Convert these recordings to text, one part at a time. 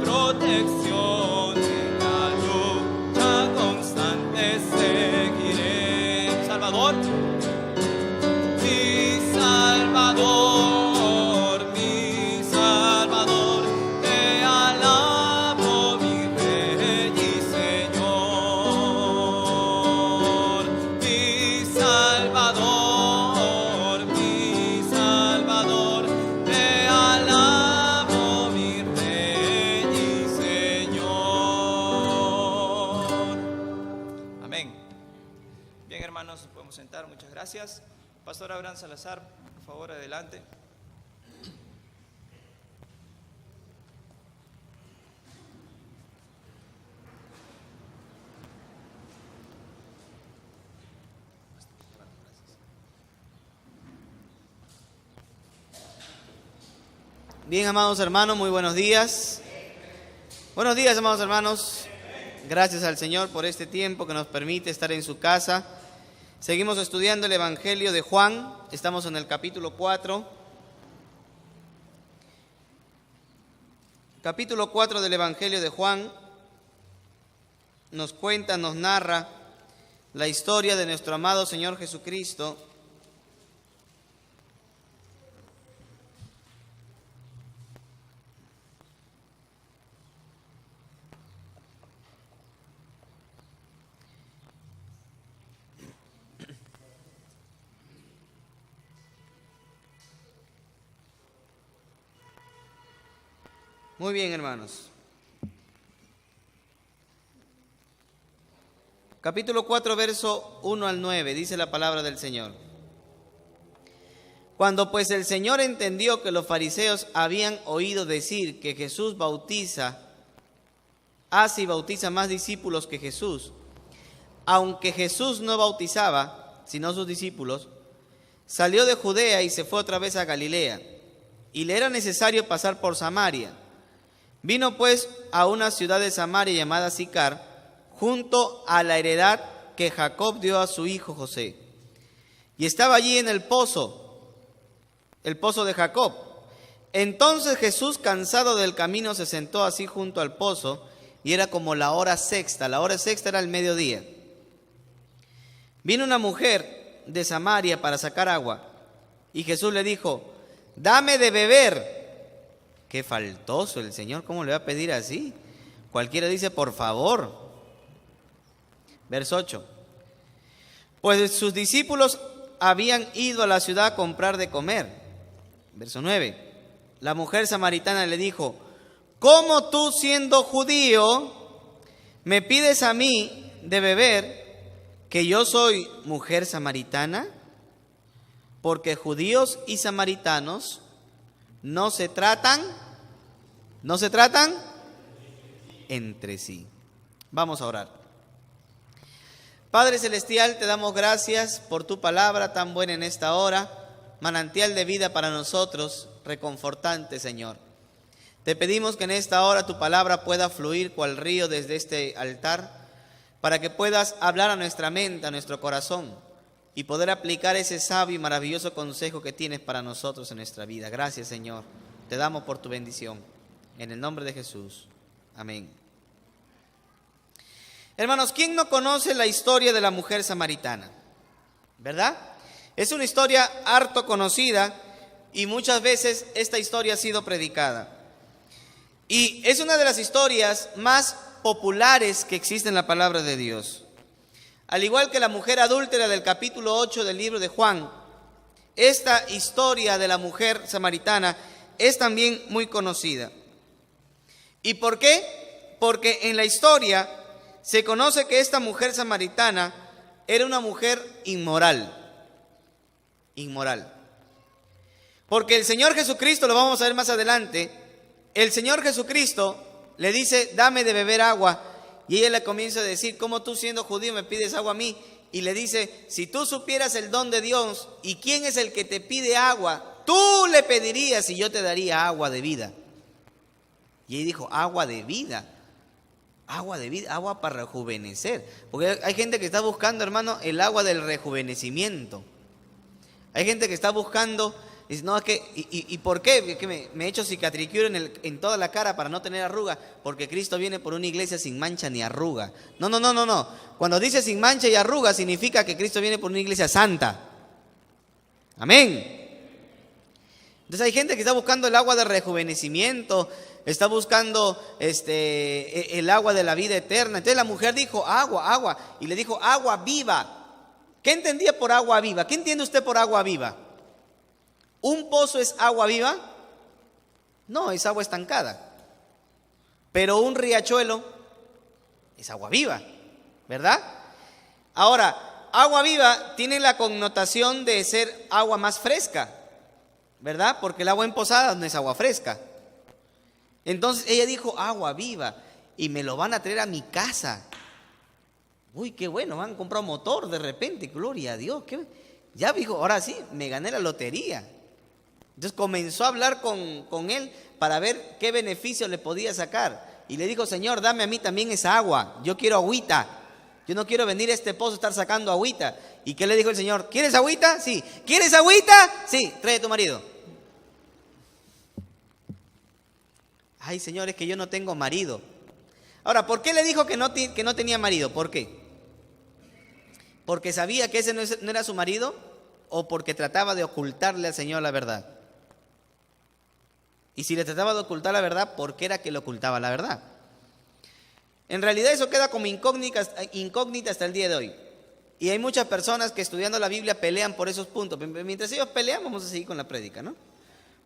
protección, en la lucha constante seguiré. Salvador, mi Salvador, mi Salvador, te alabo, mi Rey y Señor. Mi Salvador, te alabo, mi Rey y Señor. Amén. Bien, hermanos, nos podemos sentar. Muchas gracias. Pastor Abraham Salazar, por favor, adelante. Bien, amados hermanos, muy buenos días. Buenos días, amados hermanos. Gracias al Señor por este tiempo que nos permite estar en su casa. Seguimos estudiando el Evangelio de Juan. Estamos en el capítulo 4. Capítulo 4 del Evangelio de Juan nos cuenta, nos narra la historia de nuestro amado Señor Jesucristo. Muy bien, hermanos. Capítulo 4, verso 1 al 9, dice la palabra del Señor. Cuando pues el Señor entendió que los fariseos habían oído decir que Jesús hace y bautiza más discípulos que Jesús, aunque Jesús no bautizaba, sino sus discípulos, salió de Judea y se fue otra vez a Galilea, y le era necesario pasar por Samaria. Vino pues a una ciudad de Samaria llamada Sicar, junto a la heredad que Jacob dio a su hijo José. Y estaba allí en el pozo de Jacob. Entonces Jesús, cansado del camino, se sentó así junto al pozo, y era como la hora sexta. La hora sexta era el mediodía. Vino una mujer de Samaria para sacar agua, y Jesús le dijo: dame de beber. Qué faltoso el Señor, ¿cómo le va a pedir así? Cualquiera dice por favor. Verso 8. Pues sus discípulos habían ido a la ciudad a comprar de comer. Verso 9. La mujer samaritana le dijo: ¿cómo tú, siendo judío, me pides a mí de beber, que yo soy mujer samaritana? Porque judíos y samaritanos no se tratan entre sí. Vamos a orar. Padre Celestial, te damos gracias por tu palabra tan buena en esta hora, manantial de vida para nosotros, reconfortante, Señor. Te pedimos que en esta hora tu palabra pueda fluir cual río desde este altar, para que puedas hablar a nuestra mente, a nuestro corazón, y poder aplicar ese sabio y maravilloso consejo que tienes para nosotros en nuestra vida. Gracias, Señor. Te damos por tu bendición. En el nombre de Jesús. Amén. Hermanos, ¿quién no conoce la historia de la mujer samaritana? ¿Verdad? Es una historia harto conocida y muchas veces esta historia ha sido predicada. Y es una de las historias más populares que existe en la palabra de Dios. Al igual que la mujer adúltera del capítulo 8 del libro de Juan, esta historia de la mujer samaritana es también muy conocida. ¿Y por qué? Porque en la historia se conoce que esta mujer samaritana era una mujer inmoral. Porque el Señor Jesucristo, lo vamos a ver más adelante, el Señor Jesucristo le dice: dame de beber agua. Y ella le comienza a decir: ¿cómo tú, siendo judío, me pides agua a mí? Y le dice: si tú supieras el don de Dios y quién es el que te pide agua, tú le pedirías y yo te daría agua de vida. Y ella dijo: agua de vida, agua para rejuvenecer. Porque hay gente que está buscando, hermano, el agua del rejuvenecimiento. Hay gente que está buscando Dice, no, es que, ¿y por qué? Que me he hecho cicatricure en toda la cara para no tener arruga, porque Cristo viene por una iglesia sin mancha ni arruga. No. Cuando dice sin mancha y arruga, significa que Cristo viene por una iglesia santa. Amén. Entonces hay gente que está buscando el agua de rejuvenecimiento, está buscando el agua de la vida eterna. Entonces la mujer dijo, agua, y le dijo, agua viva. ¿Qué entendía por agua viva? ¿Qué entiende usted por agua viva? ¿Un pozo es agua viva? No, es agua estancada. Pero un riachuelo es agua viva, ¿verdad? Ahora, agua viva tiene la connotación de ser agua más fresca, ¿verdad? Porque el agua empozada no es agua fresca. Entonces ella dijo, agua viva, y me lo van a traer a mi casa. Uy, qué bueno, van a comprar un motor de repente, gloria a Dios. Ya dijo, ahora sí, me gané la lotería. Entonces comenzó a hablar con él para ver qué beneficio le podía sacar. Y le dijo, Señor, dame a mí también esa agua, yo quiero agüita. Yo no quiero venir a este pozo a estar sacando agüita. ¿Y qué le dijo el Señor? ¿Quieres agüita? Sí. ¿Quieres agüita? Sí, trae a tu marido. Ay, Señor, es que yo no tengo marido. Ahora, ¿por qué le dijo que no tenía marido? ¿Por qué? ¿Porque sabía que ese no era su marido? ¿O porque trataba de ocultarle al Señor la verdad? Y si le trataba de ocultar la verdad, ¿por qué era que le ocultaba la verdad? En realidad eso queda como incógnita hasta el día de hoy. Y hay muchas personas que estudiando la Biblia pelean por esos puntos. Mientras ellos pelean, vamos a seguir con la prédica, ¿no?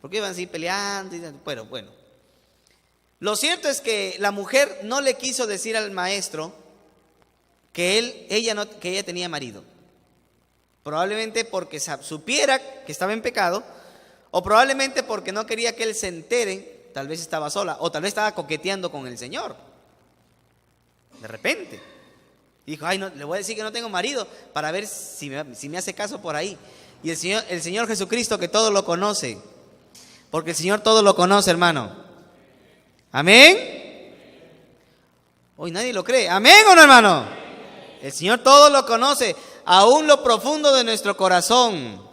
Porque iban a seguir peleando. Pero bueno. Lo cierto es que la mujer no le quiso decir al maestro que ella tenía marido. Probablemente porque supiera que estaba en pecado, o probablemente porque no quería que él se entere, tal vez estaba sola, o tal vez estaba coqueteando con el Señor. De repente. Dijo, ay, no, le voy a decir que no tengo marido para ver si me hace caso por ahí. Y el Señor Jesucristo, que todo lo conoce, porque el Señor todo lo conoce, hermano. ¿Amén? Hoy nadie lo cree. ¿Amén o no, hermano? El Señor todo lo conoce, aún lo profundo de nuestro corazón.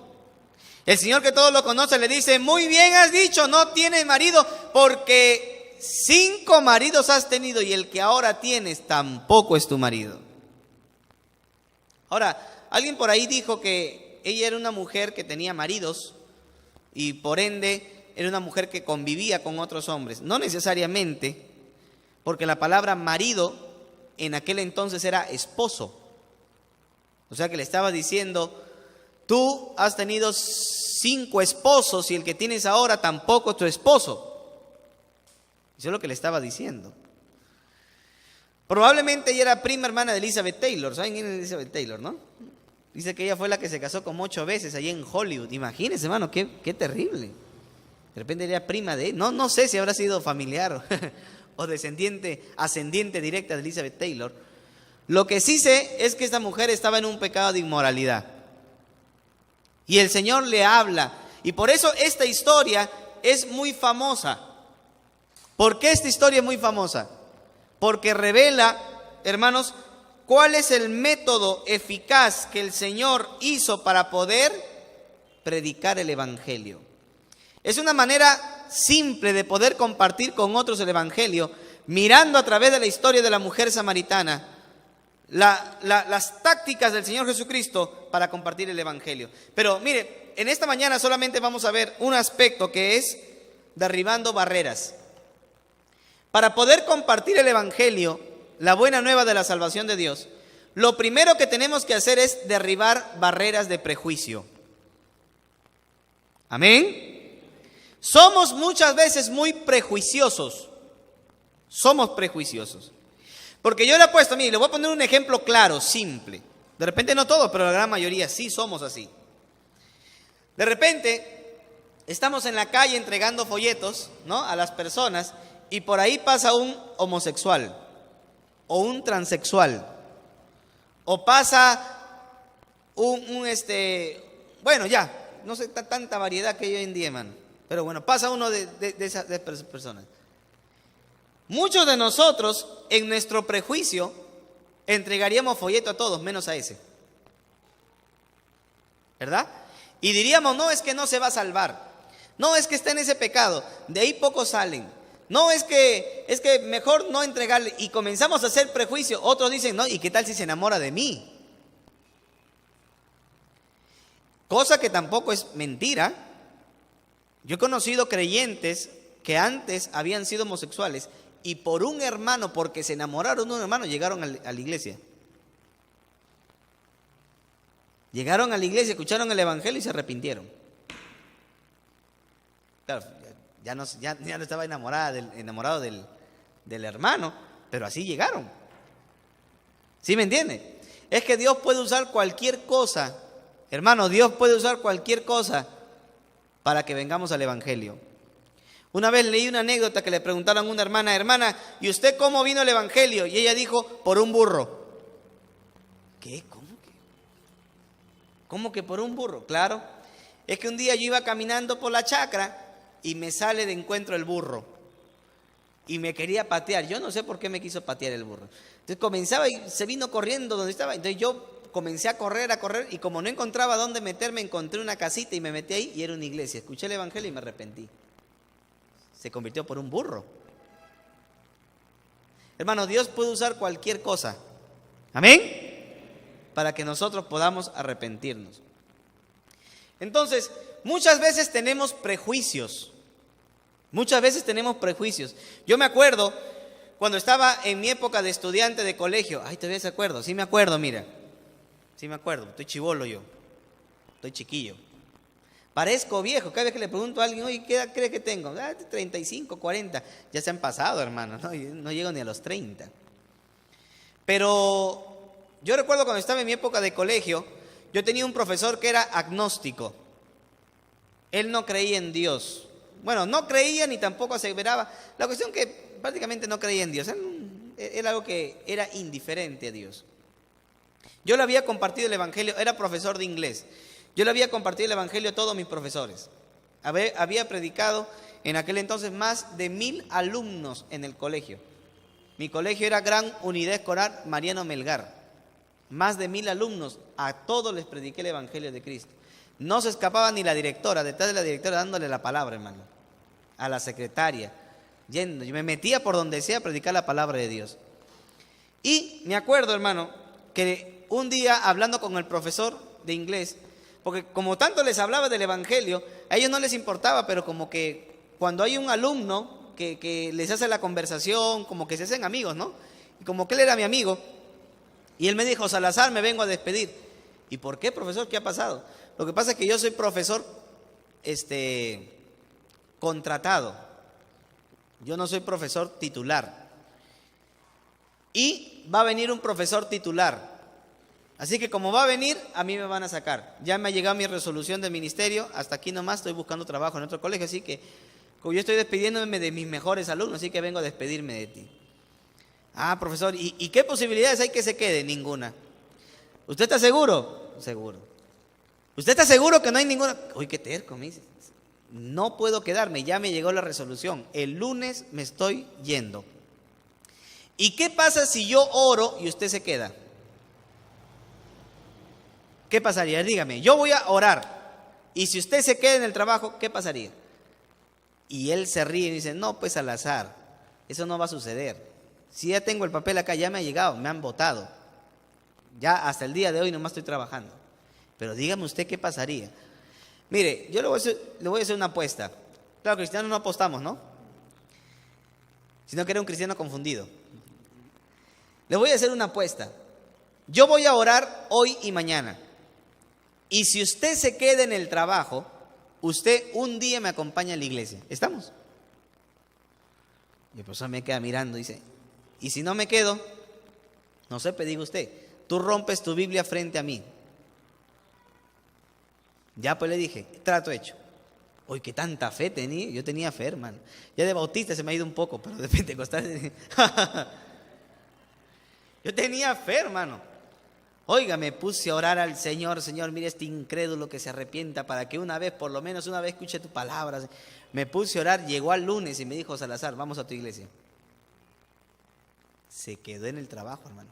El Señor que todo lo conoce le dice, muy bien has dicho, no tienes marido, porque 5 maridos has tenido y el que ahora tienes tampoco es tu marido. Ahora, alguien por ahí dijo que ella era una mujer que tenía maridos y por ende era una mujer que convivía con otros hombres. No necesariamente, porque la palabra marido en aquel entonces era esposo. O sea que le estaba diciendo, tú has tenido 5 esposos y el que tienes ahora tampoco es tu esposo. Eso es lo que le estaba diciendo. Probablemente ella era prima hermana de Elizabeth Taylor. ¿Saben quién es Elizabeth Taylor, no? Dice que ella fue la que se casó como 8 veces allí en Hollywood. Imagínense, hermano, qué terrible. De repente era prima de él. No sé si habrá sido familiar o ascendiente directa de Elizabeth Taylor. Lo que sí sé es que esta mujer estaba en un pecado de inmoralidad. Y el Señor le habla. Y por eso esta historia es muy famosa. ¿Por qué esta historia es muy famosa? Porque revela, hermanos, cuál es el método eficaz que el Señor hizo para poder predicar el Evangelio. Es una manera simple de poder compartir con otros el Evangelio, mirando a través de la historia de la mujer samaritana, las tácticas del Señor Jesucristo para compartir el Evangelio. Pero mire, en esta mañana solamente vamos a ver un aspecto que es derribando barreras. Para poder compartir el Evangelio, la buena nueva de la salvación de Dios, lo primero que tenemos que hacer es derribar barreras de prejuicio. ¿Amén? Somos muchas veces muy prejuiciosos. Somos prejuiciosos. Porque yo le apuesto, mire, le voy a poner un ejemplo claro, simple. De repente no todos, pero la gran mayoría sí somos así. De repente estamos en la calle entregando folletos, ¿no?, a las personas, y por ahí pasa un homosexual o un transexual o pasa bueno, ya, no sé, tanta variedad que hay hoy en día, hermano. Pero bueno, pasa uno de esas personas. Muchos de nosotros, en nuestro prejuicio, entregaríamos folleto a todos, menos a ese. ¿Verdad? Y diríamos, no, es que no se va a salvar. No, es que está en ese pecado. De ahí pocos salen. No, es que mejor no entregarle. Y comenzamos a hacer prejuicio. Otros dicen, no, ¿y qué tal si se enamora de mí? Cosa que tampoco es mentira. Yo he conocido creyentes que antes habían sido homosexuales y por un hermano, porque se enamoraron de un hermano, llegaron a la iglesia. Llegaron a la iglesia, escucharon el evangelio y se arrepintieron. Claro, ya no estaba enamorado del hermano, pero así llegaron. ¿Sí me entiende? Es que Dios puede usar cualquier cosa, hermano, Dios puede usar cualquier cosa para que vengamos al evangelio. Una vez leí una anécdota que le preguntaron a una hermana, ¿y usted cómo vino al evangelio? Y ella dijo, por un burro. ¿Qué? ¿Cómo que por un burro? Claro, es que un día yo iba caminando por la chacra y me sale de encuentro el burro y me quería patear. Yo no sé por qué me quiso patear el burro. Entonces comenzaba y se vino corriendo donde estaba. Entonces yo comencé a correr y como no encontraba dónde meterme, encontré una casita y me metí ahí y era una iglesia. Escuché el evangelio y me arrepentí. Se convirtió por un burro. Hermano, Dios puede usar cualquier cosa. Amén. Para que nosotros podamos arrepentirnos. Entonces, muchas veces tenemos prejuicios. Yo me acuerdo cuando estaba en mi época de estudiante de colegio. Ay, ¿todavía se acuerdo? Sí me acuerdo, mira. Sí me acuerdo. Estoy chibolo yo. Estoy chiquillo. Parezco viejo. Cada vez que le pregunto a alguien, oye, ¿qué edad cree que tengo? 35, 40. Ya se han pasado, hermano. No llego ni a los 30. Pero yo recuerdo cuando estaba en mi época de colegio, yo tenía un profesor que era agnóstico. Él no creía en Dios. Bueno, no creía ni tampoco aseveraba. La cuestión que prácticamente no creía en Dios. Era algo que era indiferente a Dios. Yo le había compartido el evangelio, era profesor de inglés. Yo le había compartido el evangelio a todos mis profesores. Había predicado en aquel entonces más de 1000 alumnos en el colegio. Mi colegio era Gran Unidad Escolar Mariano Melgar. Más de 1000 alumnos, a todos les prediqué el evangelio de Cristo. No se escapaba ni la directora, detrás de la directora dándole la palabra, hermano. A la secretaria, yendo. Yo me metía por donde sea a predicar la palabra de Dios. Y me acuerdo, hermano, que un día hablando con el profesor de inglés, porque como tanto les hablaba del evangelio, a ellos no les importaba, pero como que cuando hay un alumno que les hace la conversación, como que se hacen amigos, ¿no? Y como que él era mi amigo, y él me dijo, Salazar, me vengo a despedir. ¿Y por qué, profesor? ¿Qué ha pasado? Lo que pasa es que yo soy profesor contratado. Yo no soy profesor titular. Y va a venir un profesor titular. Así que como va a venir, a mí me van a sacar. Ya me ha llegado mi resolución del ministerio. Hasta aquí nomás estoy buscando trabajo en otro colegio. Así que como yo estoy despidiéndome de mis mejores alumnos, así que vengo a despedirme de ti. Ah, profesor, ¿y qué posibilidades hay que se quede? Ninguna. ¿Usted está seguro? Seguro. ¿Usted está seguro que no hay ninguna? Uy, qué terco, me dice. No puedo quedarme, ya me llegó la resolución. El lunes me estoy yendo. ¿Y qué pasa si yo oro y usted se queda? ¿Qué pasaría? Dígame, yo voy a orar. Y si usted se queda en el trabajo, ¿qué pasaría? Y él se ríe y dice, no, pues Salazar, eso no va a suceder. Si ya tengo el papel acá, ya me ha llegado, me han votado. Ya hasta el día de hoy nomás estoy trabajando. Pero dígame usted qué pasaría. Mire, yo le voy a hacer una apuesta. Claro, cristianos no apostamos, ¿no? Sino que era un cristiano confundido. Le voy a hacer una apuesta. Yo voy a orar hoy y mañana. Y si usted se queda en el trabajo, usted un día me acompaña a la iglesia. ¿Estamos? Y el profesor me queda mirando y dice, ¿y si no me quedo? No sé, diga usted, tú rompes tu Biblia frente a mí. Ya pues le dije, trato hecho. Uy, qué tanta fe tenía. Yo tenía fe, hermano. Ya de bautista se me ha ido un poco, pero de pentecostal. Yo tenía fe, hermano. Oiga, me puse a orar al Señor. Señor, mire este incrédulo que se arrepienta para que una vez, por lo menos una vez, escuche tu palabra. Me puse a orar, llegó al lunes y me dijo, Salazar, vamos a tu iglesia. Se quedó en el trabajo, hermano.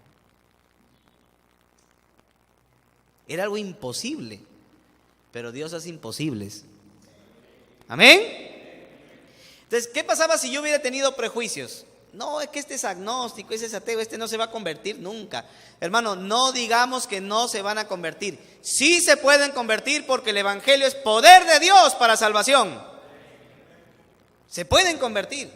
Era algo imposible. pero Dios hace imposibles. Amén. Entonces, ¿qué pasaba si yo hubiera tenido prejuicios? No, es que este es agnóstico, este es ateo, este no se va a convertir nunca. Hermano, no digamos que no se van a convertir. Sí se pueden convertir porque el evangelio es poder de Dios para salvación. Se pueden convertir.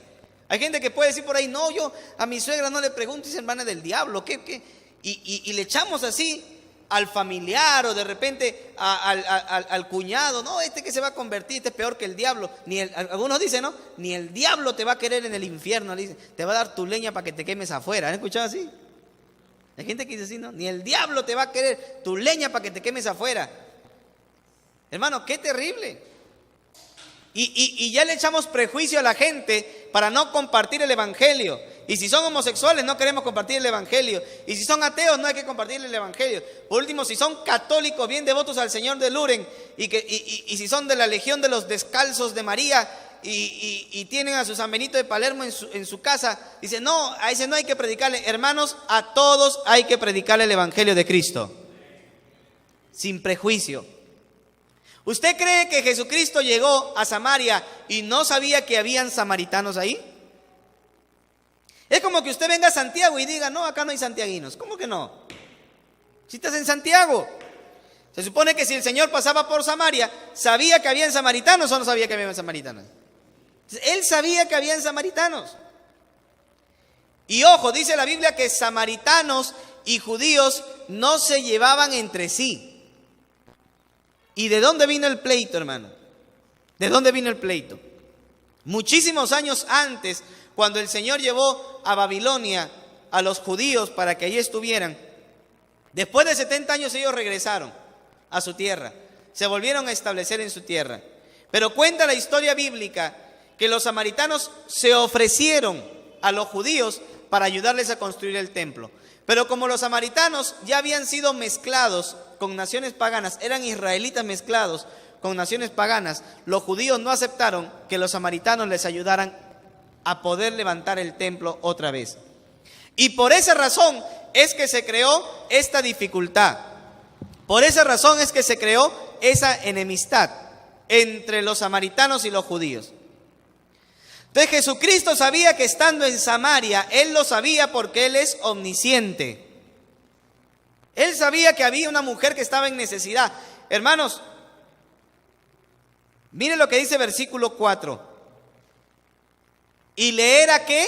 Hay gente que puede decir por ahí, no, yo a mi suegra no le pregunto, es hermana del diablo, ¿qué? Y le echamos así al familiar o de repente al cuñado, no, este que se va a convertir, este es peor que el diablo. Algunos dicen, ¿no? Ni el diablo te va a querer en el infierno, le dicen, te va a dar tu leña para que te quemes afuera. ¿Han escuchado así? Hay gente que dice así, ¿no? Ni el diablo te va a querer tu leña para que te quemes afuera. Hermano, qué terrible. Y ya le echamos prejuicio a la gente para no compartir el evangelio. Y si son homosexuales no queremos compartir el evangelio. Y si son ateos no hay que compartir el evangelio. Por último, si son católicos bien devotos al Señor de Luren y si son de la legión de los descalzos de María y tienen a su San Benito de Palermo en su casa, dicen, no, a ese no hay que predicarle. Hermanos, a todos hay que predicarle el evangelio de Cristo, sin prejuicio. ¿Usted cree que Jesucristo llegó a Samaria y no sabía que habían samaritanos ahí? Es como que usted venga a Santiago y diga, no, acá no hay santiaguinos. ¿Cómo que no? Si estás en Santiago. Se supone que si el Señor pasaba por Samaria, ¿sabía que habían samaritanos o no sabía que habían samaritanos? Él sabía que habían samaritanos. Y ojo, dice la Biblia que samaritanos y judíos no se llevaban entre sí. ¿Y de dónde vino el pleito, hermano? ¿De dónde vino el pleito? Muchísimos años antes, cuando el Señor llevó a Babilonia a los judíos para que allí estuvieran, después de 70 años ellos regresaron a su tierra, se volvieron a establecer en su tierra. Pero cuenta la historia bíblica que los samaritanos se ofrecieron a los judíos para ayudarles a construir el templo. Pero como los samaritanos ya habían sido mezclados con naciones paganas, eran israelitas mezclados con naciones paganas, los judíos no aceptaron que los samaritanos les ayudaran a poder levantar el templo otra vez. Y por esa razón es que se creó esta dificultad. Por esa razón es que se creó esa enemistad entre los samaritanos y los judíos. Entonces Jesucristo sabía que estando en Samaria, Él lo sabía porque Él es omnisciente. Él sabía que había una mujer que estaba en necesidad. Hermanos, miren lo que dice versículo 4. Y le era ¿qué?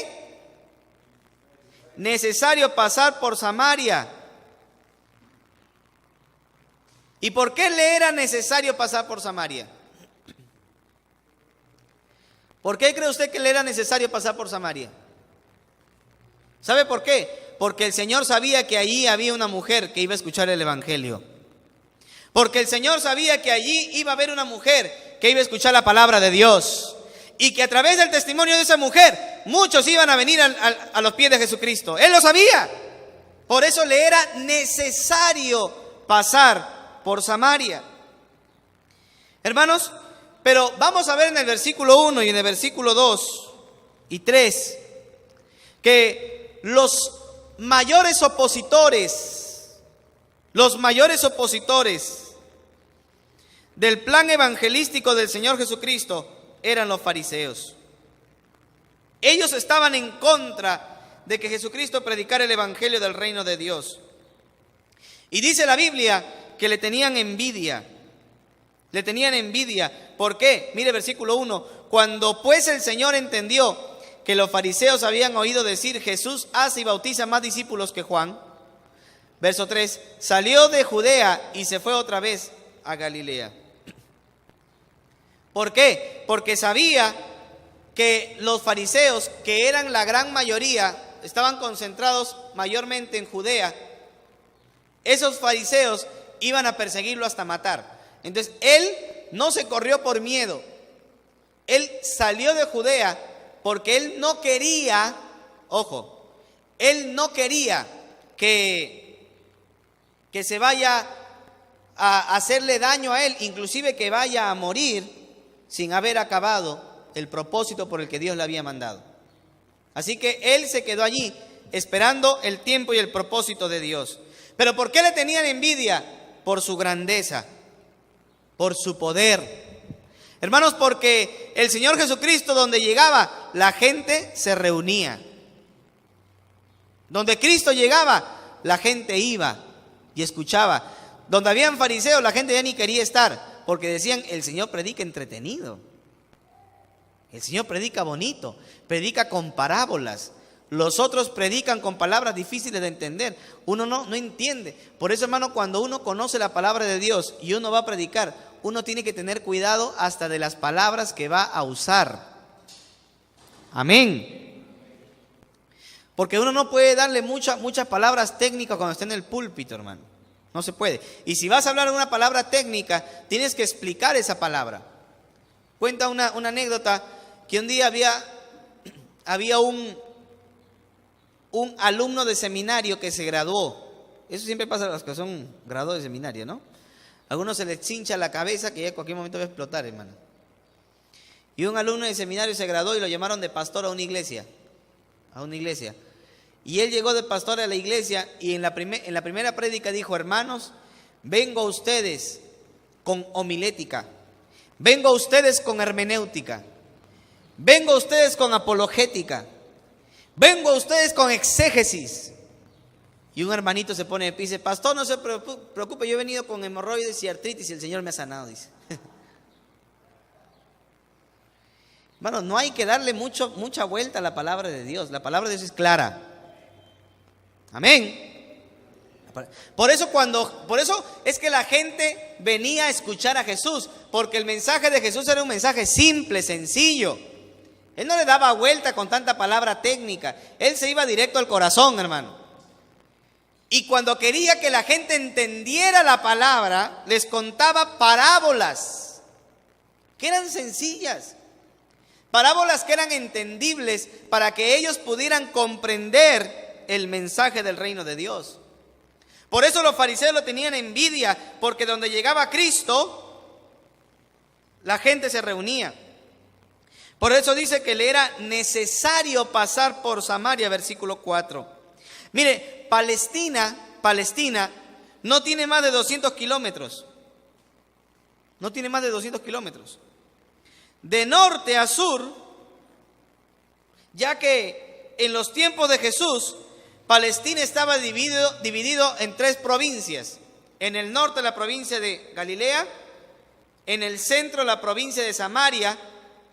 Necesario pasar por Samaria. ¿Y por qué le era necesario pasar por Samaria? ¿Por qué cree usted que le era necesario pasar por Samaria? ¿Sabe por qué? Porque el Señor sabía que allí había una mujer que iba a escuchar el evangelio. Porque el Señor sabía que allí iba a haber una mujer que iba a escuchar la palabra de Dios. Y que a través del testimonio de esa mujer, muchos iban a venir a los pies de Jesucristo. Él lo sabía. Por eso le era necesario pasar por Samaria. Hermanos, pero vamos a ver en el versículo 1 y en el versículo 2 y 3 que los mayores opositores del plan evangelístico del Señor Jesucristo eran los fariseos. Ellos estaban en contra de que Jesucristo predicara el evangelio del reino de Dios. Y dice la Biblia que le tenían envidia. Le tenían envidia. ¿Por qué? Mire versículo 1. Cuando pues el Señor entendió que los fariseos habían oído decir, Jesús hace y bautiza más discípulos que Juan. Verso 3. Salió de Judea y se fue otra vez a Galilea. ¿Por qué? Porque sabía que los fariseos, que eran la gran mayoría, estaban concentrados mayormente en Judea. Esos fariseos iban a perseguirlo hasta matar. Entonces, él no se corrió por miedo. Él salió de Judea porque él no quería, ojo, él no quería que se vaya a hacerle daño a él, inclusive que vaya a morir sin haber acabado el propósito por el que Dios le había mandado. Así que él se quedó allí esperando el tiempo y el propósito de Dios. ¿Pero por qué le tenían envidia? Por su grandeza. por su poder. Hermanos, porque el Señor Jesucristo, donde llegaba, la gente se reunía. Donde Cristo llegaba, la gente iba y escuchaba. Donde habían fariseos, la gente ya ni quería estar, porque decían, el Señor predica entretenido. El Señor predica bonito, predica con parábolas. Los otros predican con palabras difíciles de entender. Uno no entiende. Por eso, hermano, cuando uno conoce la palabra de Dios y uno va a predicar, uno tiene que tener cuidado hasta de las palabras que va a usar. Amén. Porque uno no puede darle muchas palabras técnicas cuando está en el púlpito, hermano. No se puede. Y si vas a hablar una palabra técnica, tienes que explicar esa palabra. Cuenta una anécdota que un día había un alumno de seminario que se graduó. Eso siempre pasa a los que son graduados de seminario, ¿no? A algunos se les hincha la cabeza que ya en cualquier momento va a explotar, hermano. Y un alumno de seminario se graduó y lo llamaron de pastor a una iglesia. Y él llegó de pastor a la iglesia y en la primera prédica dijo: hermanos, vengo a ustedes con homilética, vengo a ustedes con hermenéutica, vengo a ustedes con apologética, vengo a ustedes con exégesis. Y un hermanito se pone de pie y dice: pastor, no se preocupe, yo he venido con hemorroides y artritis y el Señor me ha sanado, dice. Bueno, no hay que darle mucha vuelta a la palabra de Dios. La palabra de Dios es clara. Amén. Por eso es que la gente venía a escuchar a Jesús, porque el mensaje de Jesús era un mensaje simple, sencillo. Él no le daba vuelta con tanta palabra técnica. Él se iba directo al corazón, hermano. Y cuando quería que la gente entendiera la palabra, les contaba parábolas que eran sencillas, parábolas que eran entendibles para que ellos pudieran comprender el mensaje del reino de Dios. Por eso los fariseos lo tenían envidia, porque donde llegaba Cristo, la gente se reunía. Por eso dice que le era necesario pasar por Samaria, versículo 4. Mire, Palestina no tiene más de 200 kilómetros. No tiene más de 200 kilómetros. De norte a sur, ya que en los tiempos de Jesús, Palestina estaba dividido en 3 provincias. En el norte la provincia de Galilea, en el centro la provincia de Samaria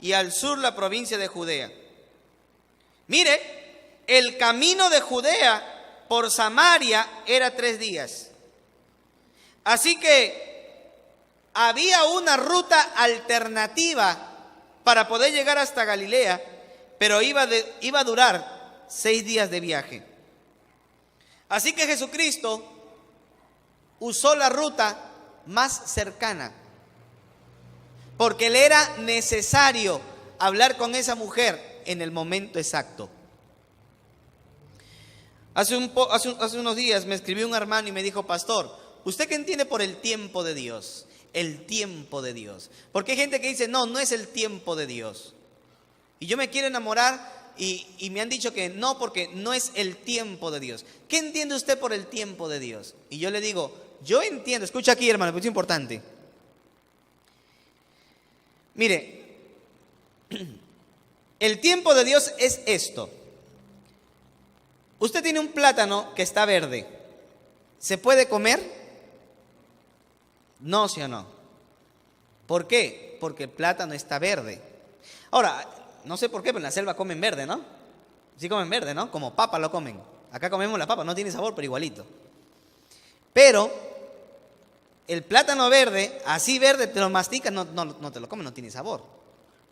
y al sur la provincia de Judea. Mire, el camino de Judea por Samaria era 3 días. Así que había una ruta alternativa para poder llegar hasta Galilea, pero iba a durar 6 días de viaje. Así que Jesucristo usó la ruta más cercana, porque le era necesario hablar con esa mujer en el momento exacto. Hace unos días me escribió un hermano y me dijo: pastor, ¿usted qué entiende por el tiempo de Dios? El tiempo de Dios. Porque hay gente que dice: no es el tiempo de Dios. Y yo me quiero enamorar y me han dicho que no, porque no es el tiempo de Dios. ¿Qué entiende usted por el tiempo de Dios? Y yo le digo: yo entiendo, escucha aquí, hermano, porque es importante. Mire, el tiempo de Dios es esto. Usted tiene un plátano que está verde. ¿Se puede comer? No, ¿sí o no? ¿Por qué? Porque el plátano está verde. Ahora, no sé por qué, pero en la selva comen verde, ¿no? Sí comen verde, ¿no? Como papa lo comen. Acá comemos la papa, no tiene sabor, pero igualito. Pero el plátano verde, así verde, te lo masticas, no te lo comes, no tiene sabor.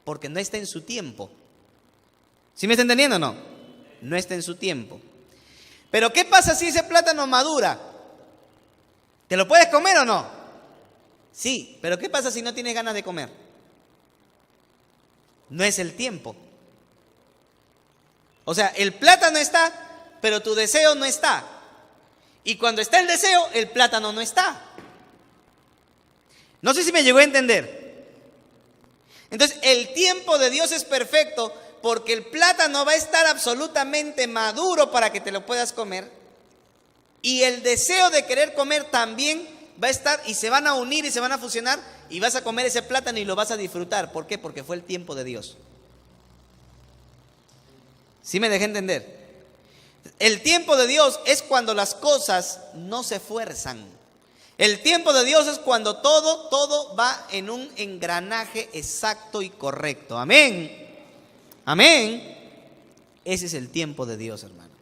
Porque no está en su tiempo. ¿Sí me está entendiendo o no? No está en su tiempo. Pero ¿qué pasa si ese plátano madura? ¿Te lo puedes comer o no? Sí, pero ¿qué pasa si no tienes ganas de comer? No es el tiempo. O sea, el plátano está, pero tu deseo no está. Y cuando está el deseo, el plátano no está. No sé si me llegó a entender. Entonces, el tiempo de Dios es perfecto, porque el plátano va a estar absolutamente maduro para que te lo puedas comer. Y el deseo de querer comer también va a estar y se van a unir y se van a fusionar y vas a comer ese plátano y lo vas a disfrutar. ¿Por qué? Porque fue el tiempo de Dios. ¿Sí me dejé entender? El tiempo de Dios es cuando las cosas no se fuerzan. El tiempo de Dios es cuando todo va en un engranaje exacto y correcto. Amén. Amén. Ese es el tiempo de Dios, hermano.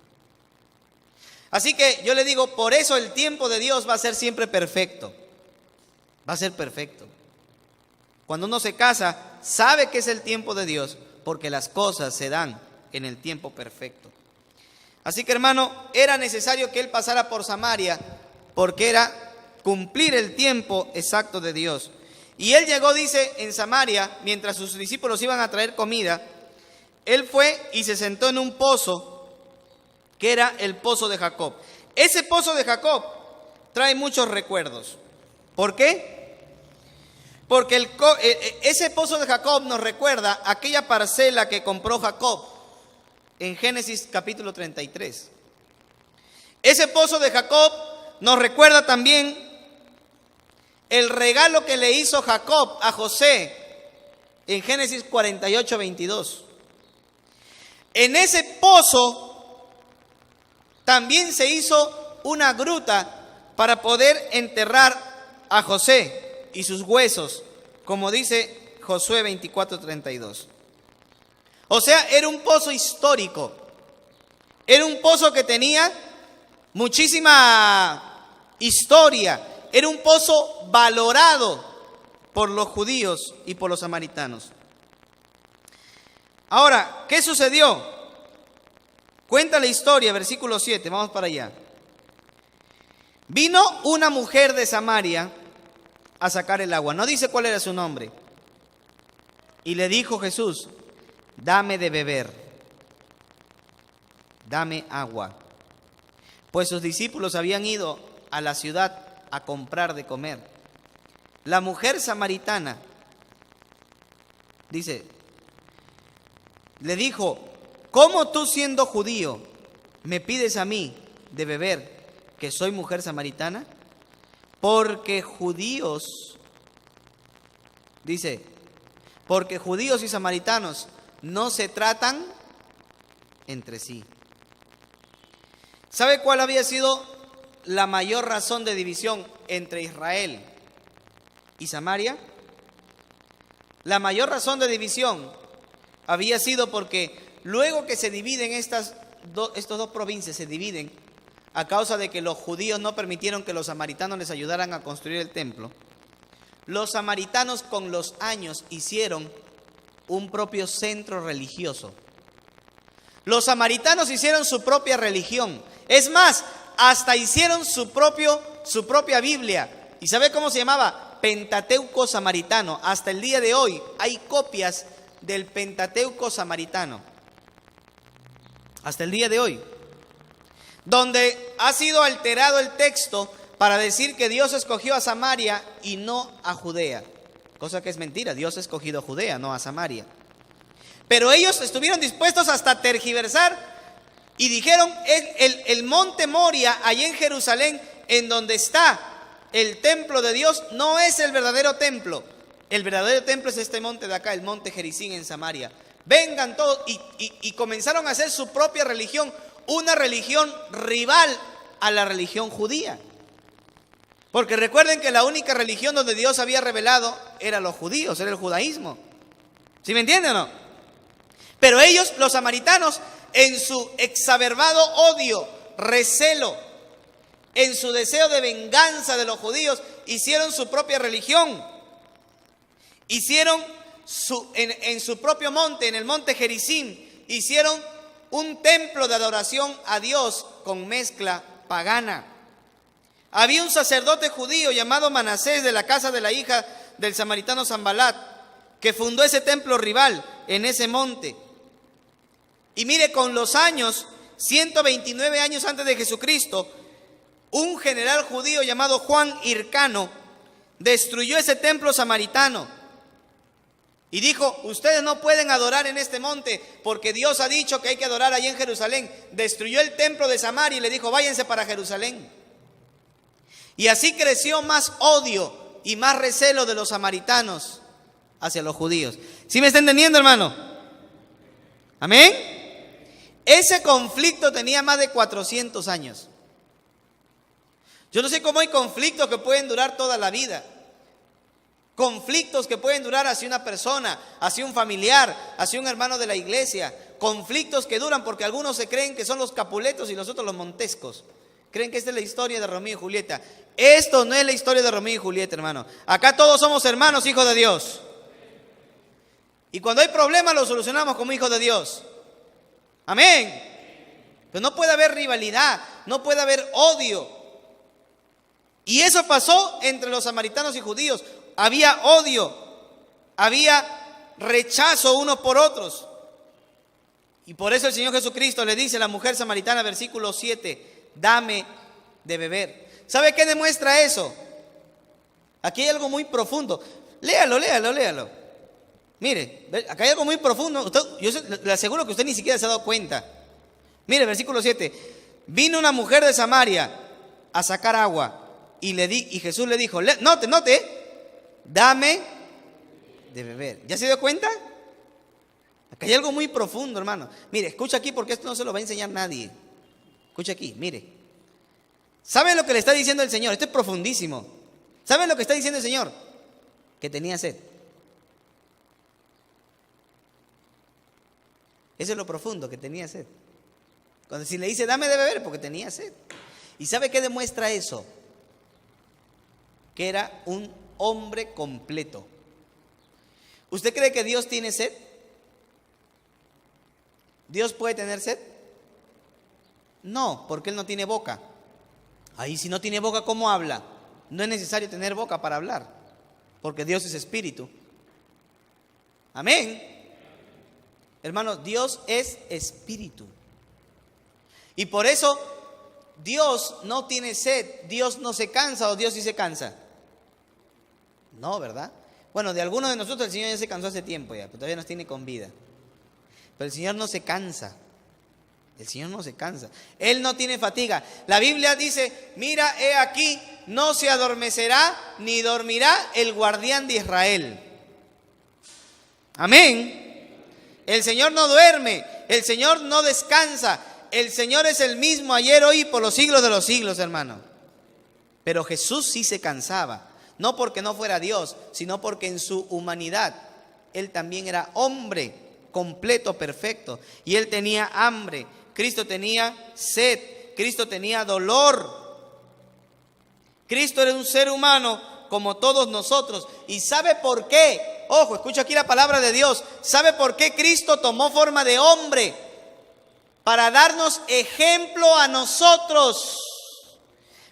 Así que yo le digo, por eso el tiempo de Dios va a ser siempre perfecto. Va a ser perfecto. Cuando uno se casa, sabe que es el tiempo de Dios, porque las cosas se dan en el tiempo perfecto. Así que, hermano, era necesario que él pasara por Samaria, porque era cumplir el tiempo exacto de Dios. Y él llegó, dice, en Samaria, mientras sus discípulos iban a traer comida, él fue y se sentó en un pozo, que era el pozo de Jacob. Ese pozo de Jacob trae muchos recuerdos. ¿Por qué? Porque ese pozo de Jacob nos recuerda aquella parcela que compró Jacob en Génesis capítulo 33. Ese pozo de Jacob nos recuerda también el regalo que le hizo Jacob a José en Génesis 48, 22. En ese pozo también se hizo una gruta para poder enterrar a José y sus huesos, como dice Josué 24, 32. O sea, era un pozo histórico. Era un pozo que tenía muchísima historia. Era un pozo valorado por los judíos y por los samaritanos. Ahora, ¿qué sucedió? Cuenta la historia, versículo 7, vamos para allá. Vino una mujer de Samaria a sacar el agua. No dice cuál era su nombre. Y le dijo Jesús: dame de beber, dame agua. Pues sus discípulos habían ido a la ciudad a comprar de comer. La mujer samaritana, dice, le dijo: ¿cómo tú, siendo judío, me pides a mí de beber, que soy mujer samaritana? Porque judíos, dice, porque judíos y samaritanos no se tratan entre sí. ¿Sabe cuál había sido la mayor razón de división entre Israel y Samaria? La mayor razón de división había sido porque luego que se dividen estos dos provincias, se dividen a causa de que los judíos no permitieron que los samaritanos les ayudaran a construir el templo. Los samaritanos con los años hicieron un propio centro religioso. Los samaritanos hicieron su propia religión. Es más, hasta hicieron su propia Biblia. ¿Y sabe cómo se llamaba? Pentateuco samaritano. Hasta el día de hoy hay copias del Pentateuco samaritano. Hasta el día de hoy. Donde ha sido alterado el texto para decir que Dios escogió a Samaria y no a Judea. Cosa que es mentira. Dios ha escogido a Judea, no a Samaria. Pero ellos estuvieron dispuestos hasta tergiversar y dijeron: el monte Moria, allá en Jerusalén, en donde está el templo de Dios, no es el verdadero templo. El verdadero templo es este monte de acá, el monte Gerizim en Samaria. Vengan todos, y comenzaron a hacer su propia religión, una religión rival a la religión judía. Porque recuerden que la única religión donde Dios había revelado era los judíos, era el judaísmo. ¿Sí me entienden o no? Pero ellos, los samaritanos, en su exacerbado odio, recelo, en su deseo de venganza de los judíos, hicieron su propia religión. Hicieron en su propio monte, en el monte Gerizim, hicieron un templo de adoración a Dios con mezcla pagana. Había un sacerdote judío llamado Manasés, de la casa de la hija del samaritano Sanbalat, que fundó ese templo rival en ese monte. Y mire, con los años, 129 años antes de Jesucristo, un general judío llamado Juan Hircano destruyó ese templo samaritano y dijo: ustedes no pueden adorar en este monte porque Dios ha dicho que hay que adorar allí en Jerusalén. Destruyó el templo de Samaria y le dijo: váyanse para Jerusalén. Y así creció más odio y más recelo de los samaritanos hacia los judíos. ¿Sí me está entendiendo, hermano? ¿Amén? Ese conflicto tenía más de 400 años. Yo no sé cómo hay conflictos que pueden durar toda la vida. Conflictos que pueden durar hacia una persona, hacia un familiar, hacia un hermano de la iglesia. Conflictos que duran porque algunos se creen que son los Capuletos y los otros los Montescos. Creen que esta es la historia de Romeo y Julieta. Esto no es la historia de Romeo y Julieta, hermano. Acá todos somos hermanos, hijos de Dios. Y cuando hay problemas los solucionamos como hijos de Dios. Amén. Pero no puede haber rivalidad, no puede haber odio. Y eso pasó entre los samaritanos y judíos. Había odio, había rechazo unos por otros. Y por eso el Señor Jesucristo le dice a la mujer samaritana, versículo 7, dame de beber. ¿Sabe qué demuestra eso? Aquí hay algo muy profundo. Léalo. Mire, acá hay algo muy profundo. Yo le aseguro que usted ni siquiera se ha dado cuenta. Mire, versículo 7. Vino una mujer de Samaria a sacar agua y Jesús le dijo, note, dame de beber. ¿Ya se dio cuenta? Acá hay algo muy profundo, hermano. Mire, escucha aquí porque esto no se lo va a enseñar nadie. Escucha aquí, mire. ¿Saben lo que le está diciendo el Señor? Esto es profundísimo. ¿Saben lo que está diciendo el Señor? Que tenía sed. Eso es lo profundo, que tenía sed. Cuando si le dice dame de beber, porque tenía sed. ¿Y sabe qué demuestra eso? Que era un hombre completo. ¿Usted cree que Dios tiene sed? ¿Dios puede tener sed? No, porque Él no tiene boca. Ahí si no tiene boca, ¿cómo habla? No es necesario tener boca para hablar, porque Dios es espíritu. Amén. Hermanos, Dios es espíritu. Y por eso Dios no tiene sed, Dios no se cansa, o Dios sí se cansa. No, ¿verdad? Bueno, de algunos de nosotros el Señor ya se cansó hace tiempo ya, pero todavía nos tiene con vida. Pero el Señor no se cansa. El Señor no se cansa. Él no tiene fatiga. La Biblia dice, mira, he aquí, no se adormecerá ni dormirá el guardián de Israel. Amén. El Señor no duerme, el Señor no descansa. El Señor es el mismo ayer, hoy y por los siglos de los siglos, hermano. Pero Jesús sí se cansaba. No porque no fuera Dios, sino porque en su humanidad Él también era hombre completo, perfecto. Y Él tenía hambre. Cristo tenía sed. Cristo tenía dolor. Cristo era un ser humano como todos nosotros. ¿Y sabe por qué? Ojo, escucha aquí la palabra de Dios. ¿Sabe por qué Cristo tomó forma de hombre? Para darnos ejemplo a nosotros.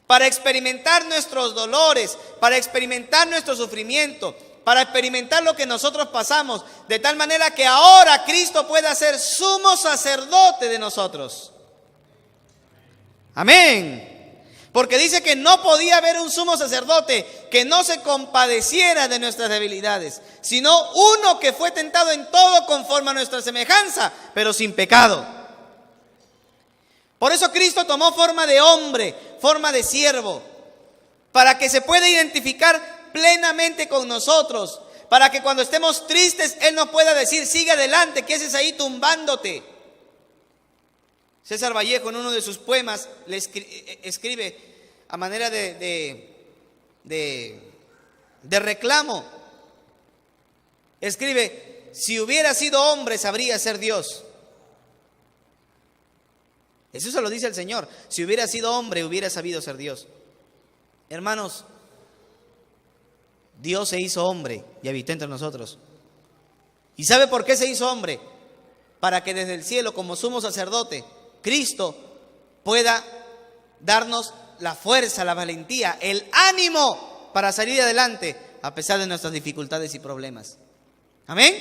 Para experimentar nuestros dolores, para experimentar nuestro sufrimiento, para experimentar lo que nosotros pasamos, de tal manera que ahora Cristo pueda ser sumo sacerdote de nosotros. Amén. Porque dice que no podía haber un sumo sacerdote que no se compadeciera de nuestras debilidades, sino uno que fue tentado en todo conforme a nuestra semejanza, pero sin pecado. Por eso Cristo tomó forma de hombre, forma de siervo, para que se pueda identificar plenamente con nosotros, para que cuando estemos tristes Él nos pueda decir, sigue adelante, ¿qué haces ahí tumbándote? César Vallejo en uno de sus poemas le escribe a manera de reclamo, escribe, si hubiera sido hombre sabría ser Dios. Eso se lo dice el Señor. Si hubiera sido hombre, hubiera sabido ser Dios. Hermanos, Dios se hizo hombre y habitó entre nosotros. ¿Y sabe por qué se hizo hombre? Para que desde el cielo, como sumo sacerdote, Cristo pueda darnos la fuerza, la valentía, el ánimo para salir adelante a pesar de nuestras dificultades y problemas. Amén.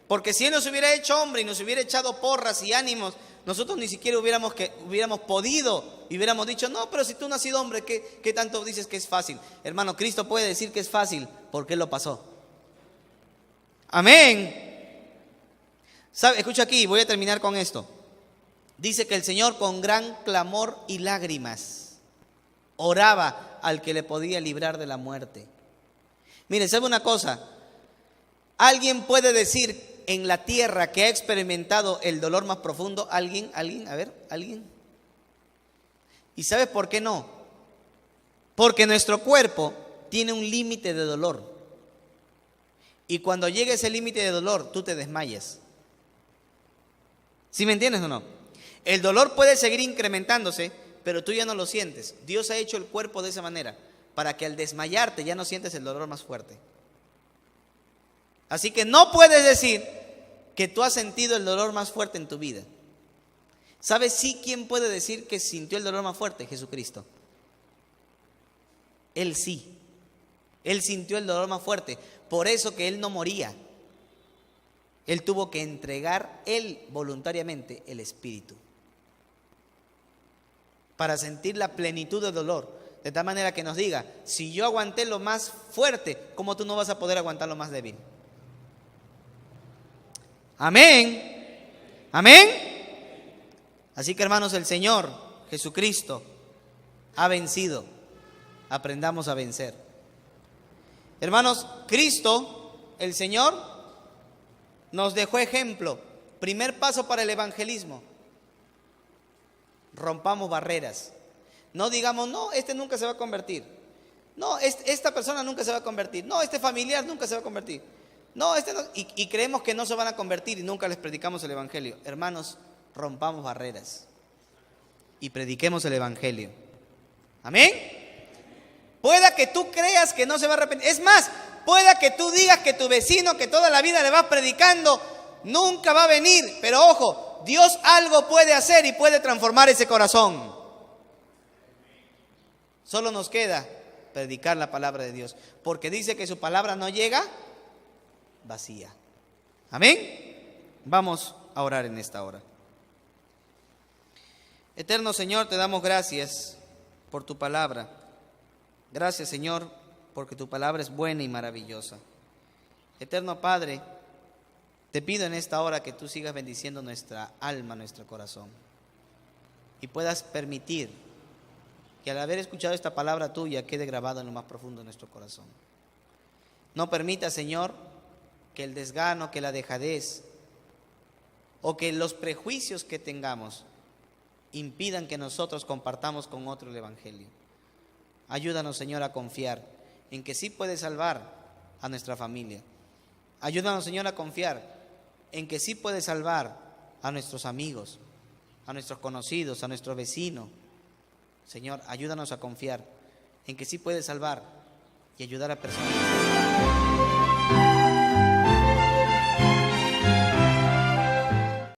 Porque si Él nos hubiera hecho hombre y nos hubiera echado porras y ánimos, nosotros ni siquiera hubiéramos podido y hubiéramos dicho, no, pero si tú no has sido hombre, ¿qué tanto dices que es fácil? Hermano, Cristo puede decir que es fácil porque Él lo pasó. Amén. ¿Sabe? Escucha aquí, voy a terminar con esto. Dice que el Señor con gran clamor y lágrimas. oraba al que le podía librar de la muerte. Mire, ¿sabe una cosa? ¿Alguien puede decir en la tierra que ha experimentado el dolor más profundo? ¿Alguien? A ver, ¿alguien? ¿Y sabes por qué no? Porque nuestro cuerpo tiene un límite de dolor. Y cuando llega ese límite de dolor, tú te desmayas. ¿Sí me entiendes o no? El dolor puede seguir incrementándose, pero tú ya no lo sientes. Dios ha hecho el cuerpo de esa manera, para que al desmayarte ya no sientes el dolor más fuerte. Así que no puedes decir que tú has sentido el dolor más fuerte en tu vida. ¿Sabes sí quién puede decir que sintió el dolor más fuerte? Jesucristo. Él sí. Él sintió el dolor más fuerte. Por eso que Él no moría. Él tuvo que entregar, Él voluntariamente, el Espíritu. Para sentir la plenitud del dolor. De tal manera que nos diga, si yo aguanté lo más fuerte, ¿cómo tú no vas a poder aguantar lo más débil? Amén. Amén. Así que hermanos, el Señor Jesucristo ha vencido. Aprendamos a vencer. Hermanos, Cristo, el Señor, nos dejó ejemplo. Primer paso para el evangelismo. Rompamos barreras. No digamos, no, este nunca se va a convertir. No, esta persona nunca se va a convertir. No, este familiar nunca se va a convertir. No, este no. Y creemos que no se van a convertir y nunca les predicamos el evangelio. Hermanos, rompamos barreras y prediquemos el evangelio. Amén. Pueda que tú creas que no se va a arrepentir. Es más, pueda que tú digas que tu vecino que toda la vida le vas predicando nunca va a venir. Pero ojo, Dios algo puede hacer y puede transformar ese corazón. Solo nos queda predicar la palabra de Dios, porque dice que su palabra no llega vacía. Amén. Vamos a orar en esta hora. Eterno Señor, te damos gracias por tu palabra. Gracias, Señor, porque tu palabra es buena y maravillosa. Eterno Padre, te pido en esta hora que tú sigas bendiciendo nuestra alma, nuestro corazón, y puedas permitir que al haber escuchado esta palabra tuya quede grabada en lo más profundo de nuestro corazón. No permita, Señor, que el desgano, que la dejadez o que los prejuicios que tengamos impidan que nosotros compartamos con otro el evangelio. Ayúdanos, Señor, a confiar en que sí puedes salvar a nuestra familia. Ayúdanos, Señor, a confiar en que sí puedes salvar a nuestros amigos, a nuestros conocidos, a nuestro vecino. Señor, ayúdanos a confiar en que sí puedes salvar y ayudar a personas